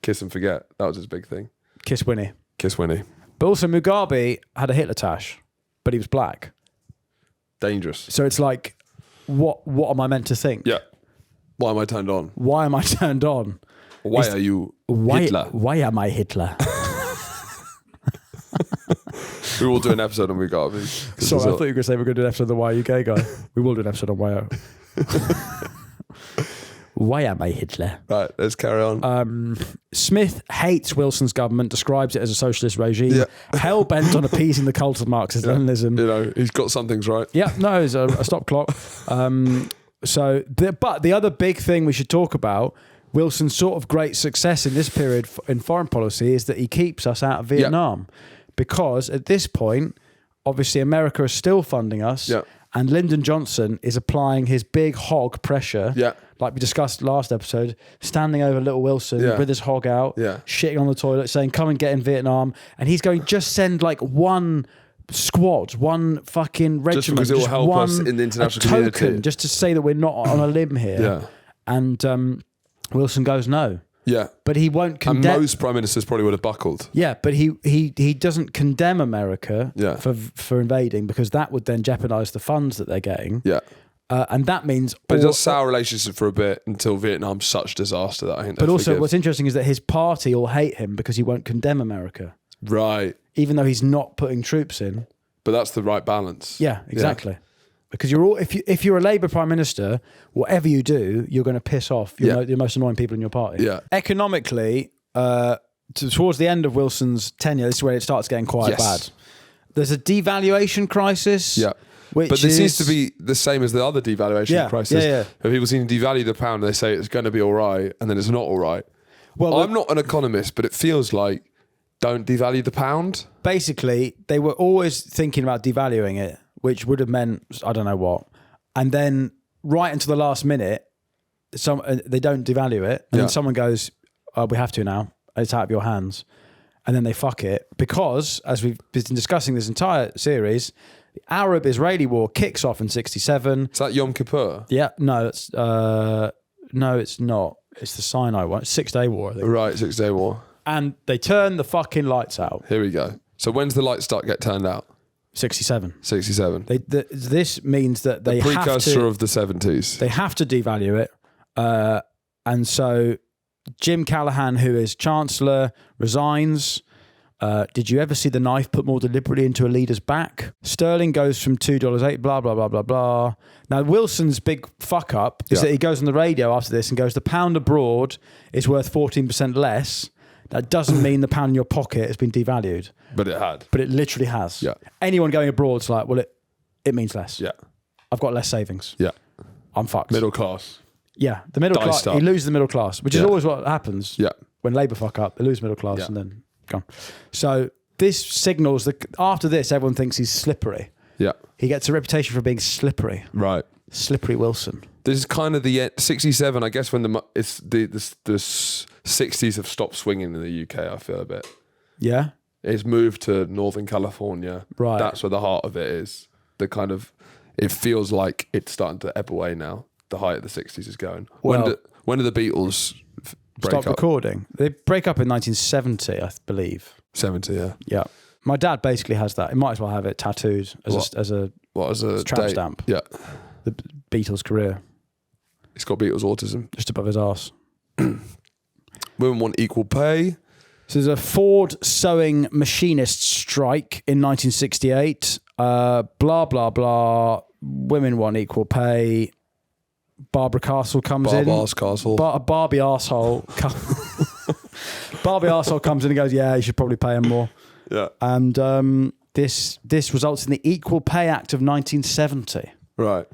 kiss and forget. That was his big thing.
Kiss Winnie.
But
also Mugabe had a Hitler tash, but he was black.
Dangerous.
So it's like, what am I meant to think?
Yeah. Why am I turned on?
Why
are you Hitler?
Why am I Hitler?
We will do an episode on Mugabe.
Sorry, I thought you were going to say we're going to do an episode on Why Are You Gay Guy. We will do an episode on Why am I Hitler?
Right, let's carry on.
Smith hates Wilson's government, describes it as a socialist regime, hell-bent on appeasing the cult of Marxist-Leninism.
He's got some things right.
Yeah, no, it's a stop clock. But the other big thing we should talk about, Wilson's sort of great success in this period in foreign policy is that he keeps us out of Vietnam. Because at this point, obviously America is still funding us and Lyndon Johnson is applying his big hog pressure, like we discussed last episode, standing over little Wilson with his hog out, shitting on the toilet, saying, come and get in Vietnam. And he's going, just send like one squad, one fucking regiment. Just
because it will help us in the international community.
Just to say that we're not on a limb here.
Yeah.
And Wilson goes, no.
Yeah.
But he won't condemn...
And most prime ministers probably would have buckled.
Yeah, but he doesn't condemn America for invading because that would then jeopardise the funds that they're getting. Yeah. And that means...
But it does sour relationship for a bit until Vietnam's such disaster that I think...
But also what's interesting is that his party will hate him because he won't condemn America.
Right.
Even though he's not putting troops in.
But that's the right balance.
Yeah, exactly. Yeah. Because if you're a Labour Prime Minister, whatever you do, you're going to piss off the most annoying people in your party. Yeah. Economically, towards the end of Wilson's tenure, this is where it starts getting quite bad. There's a devaluation crisis. Yeah.
But this seems to be the same as the other devaluation crisis. Yeah. People seem to devalue the pound, they say it's going to be all right, and then it's not all right. Well, I'm not an economist, but it feels like don't devalue the pound.
Basically, they were always thinking about devaluing it, which would have meant, I don't know what. And then right until the last minute, they don't devalue it. And then someone goes, we have to now. It's out of your hands. And then they fuck it. Because, as we've been discussing this entire series, the Arab-Israeli war kicks off in 1967.
Is that Yom Kippur?
Yeah. No, it's not. It's the Sinai one. It's 6 Day War, I think.
Right, 6 Day War.
And they turn the fucking lights out.
Here we go. So when's the lights get turned out?
67.
This
means that they have to...
The precursor of the 70s.
They have to devalue it. And so Jim Callaghan, who is Chancellor, resigns. Did you ever see the knife put more deliberately into a leader's back? Sterling goes from $2.08, blah, blah, blah, blah, blah. Now, Wilson's big fuck up is that he goes on the radio after this and goes, the pound abroad is worth 14% less. That doesn't mean the pound in your pocket has been devalued.
But it had.
But it literally has. Yeah. Anyone going abroad's like, well, it means less. Yeah. I've got less savings. Yeah. I'm fucked.
Middle class.
Yeah. The middle class. He loses the middle class, which is always what happens. Yeah. When Labour fuck up, they lose middle class and then gone. So this signals that after this, everyone thinks he's slippery. Yeah. He gets a reputation for being slippery.
Right.
Slippery Wilson.
This is kind of the 67, I guess, when the 60s have stopped swinging in the UK, I feel a bit.
Yeah?
It's moved to Northern California.
Right.
That's where the heart of it is. The kind of, it feels like it's starting to ebb away now. The height of the 60s is going.
Well,
when do the Beatles break
stop
up?
recording? They break up in 1970, I believe.
70, yeah.
Yeah. My dad basically has that. He might as well have it tattooed as a tramp stamp.
Yeah.
The Beatles' career.
It's got Beatles autism.
Just above his arse.
Women want equal pay.
So there's a Ford sewing machinist strike in 1968. Blah, blah, blah. Women want equal pay. Barbara Castle comes in.
Castle.
Barbie Asshole. Barbie Asshole comes in and goes, yeah, you should probably pay him more.
Yeah.
And this results in the Equal Pay Act of 1970.
Right.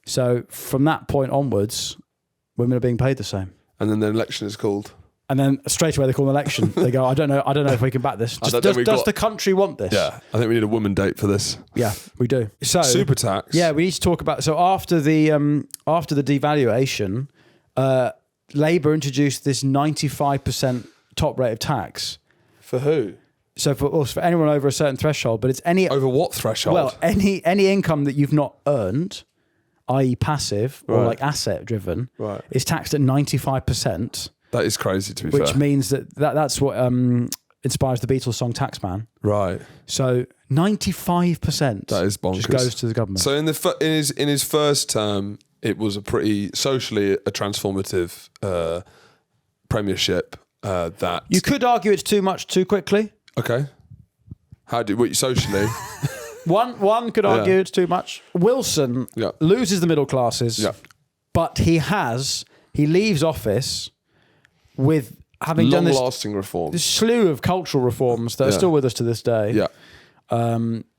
So from that point onwards, women are being paid the same.
And then the election is called.
And then straight away they call an election. They go, I don't know if we can back this. Does the country want this?
Yeah, I think we need a woman date for this.
Yeah, we do. So
super tax.
Yeah, we need to talk about. So after the devaluation, Labour introduced this 95% top rate of tax.
For who?
So for anyone over a certain threshold, but it's any
over what threshold?
Well, any income that you've not earned, i.e. passive or like asset driven, is taxed at 95%.
That is crazy, to be fair.
Which means that's what inspires the Beatles song Taxman.
Right.
So 95%.
That is bonkers.
Just goes to the government.
So in his first term, it was a pretty socially a transformative premiership. That
you could argue it's too much too quickly.
Okay. Socially?
one could argue it's too much. Wilson loses the middle classes, but he leaves office with having done this
long-lasting reforms.
This slew of cultural reforms that are still with us to this day.
Yeah.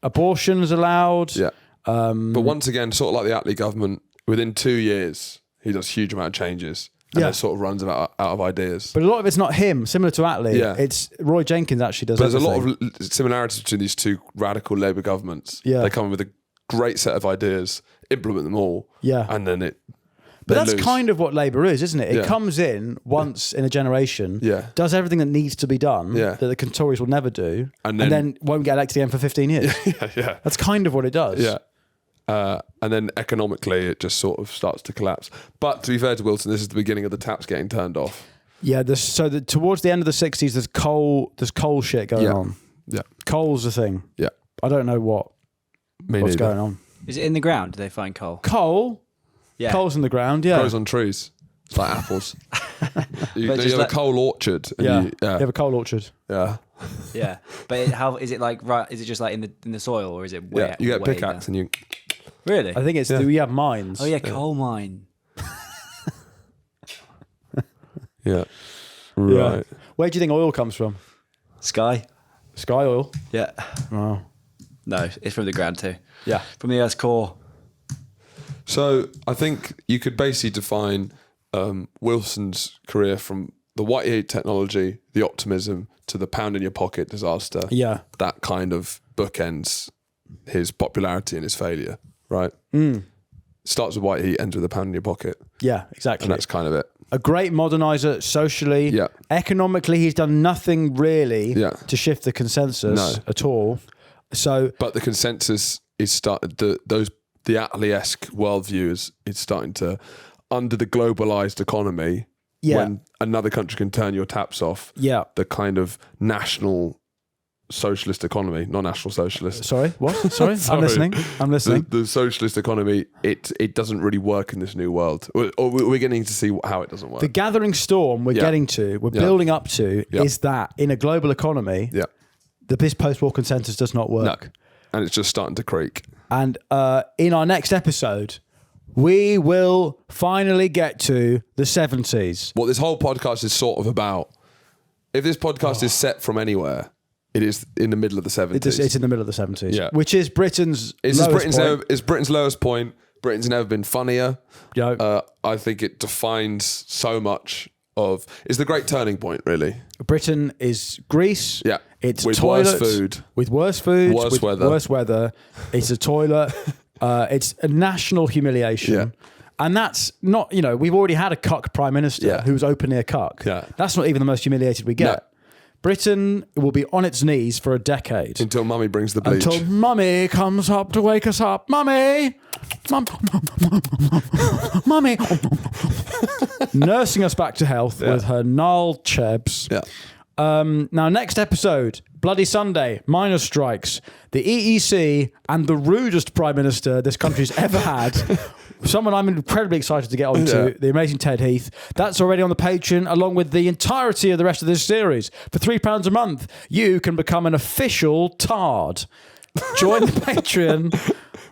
Abortions allowed.
Yeah. But once again, sort of like the Attlee government, within 2 years, he does a huge amount of changes. And then sort of runs out of ideas.
But a lot of it's not him, similar to Attlee. Yeah. It's Roy Jenkins actually does
There's a lot of similarities between these two radical Labour governments. Yeah. They come in with a great set of ideas, implement them all, and then it...
But that's kind of what Labour is, isn't it? It comes in once in a generation, does everything that needs to be done that the Tories will never do, and then won't get elected again for 15 years.
Yeah.
That's kind of what it does.
Yeah. And then economically, it just sort of starts to collapse. But to be fair to Wilson, this is the beginning of the taps getting turned off.
Yeah. Towards the end of the 60s, there's coal shit going on.
Yeah.
Coal's a thing.
Yeah.
I don't know what's going on.
Is it in the ground? Do they find coal?
Coal? Yeah. Coal's in the ground,
Grows on trees. It's like apples. you have a coal orchard.
You have a coal orchard.
Yeah.
Yeah. But how is it like? Right? Is it just like in the soil, or is it?
You get a pickaxe and you.
Really?
I think it's we have mines.
Oh yeah, coal mine.
Yeah. Right.
Where do you think oil comes from?
Sky
oil.
Yeah.
Oh.
No, it's from the ground too.
Yeah.
From the Earth's core.
So I think you could basically define Wilson's career from the white heat technology, the optimism, to the pound in your pocket disaster.
Yeah.
That kind of bookends his popularity and his failure, right? Starts with white heat, ends with a pound in your pocket.
Yeah, exactly.
And that's kind of it.
A great moderniser socially. Yeah. Economically, he's done nothing really to shift the consensus at all. So,
but the consensus is the Attlee-esque worldview is starting to, under the globalised economy, when another country can turn your taps off, the kind of national socialist economy, not national socialist.
Sorry, what? Sorry, I'm listening.
The socialist economy, it doesn't really work in this new world. Or we're getting to see how it doesn't work.
The gathering storm we're building up to is that in a global economy, this post-war consensus does not work.
No. And it's just starting to creak.
And in our next episode, we will finally get to the 70s.
What this whole podcast is sort of about. If this podcast is set from anywhere, it is in the middle of the 70s.
It's in the middle of the 70s, which is Britain's lowest point.
It's Britain's lowest point. Britain's never been funnier.
Yeah.
I think it defines so much of... It's the great turning point, really.
Britain is Greece.
Yeah.
It's
with
toilets,
worse food.
With worse food.
Worse weather.
Worse weather. It's a toilet. It's a national humiliation. And that's not, we've already had a cuck prime minister who was openly a cuck.
Yeah.
That's not even the most humiliated we get.
No.
Britain will be on its knees for a decade.
Until mummy brings the bleach.
Until mummy comes up to wake us up. Mummy! Mummy! Nursing us back to health with her gnarled chebs.
Yeah.
Now, next episode, Bloody Sunday, miners' strikes, the EEC, and the rudest Prime Minister this country's ever had. Someone I'm incredibly excited to get on to, the amazing Ted Heath. That's already on the Patreon, along with the entirety of the rest of this series. For £3 a month, you can become an official tard. Join the Patreon.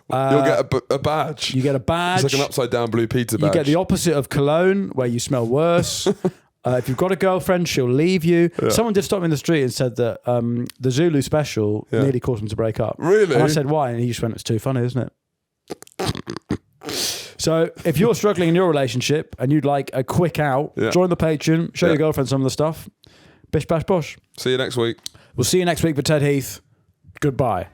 You'll get a badge.
You get a badge.
It's like an upside-down Blue Peter badge.
You get the opposite of cologne, where you smell worse. If you've got a girlfriend, she'll leave you. Yeah. Someone did stop me in the street and said that the Zulu special nearly caused them to break up.
Really?
And I said, why? And he just went, it's too funny, isn't it? So if you're struggling in your relationship and you'd like a quick out, join the Patreon, show your girlfriend some of the stuff. Bish, bash, bosh.
See you next week.
We'll see you next week for Ted Heath. Goodbye.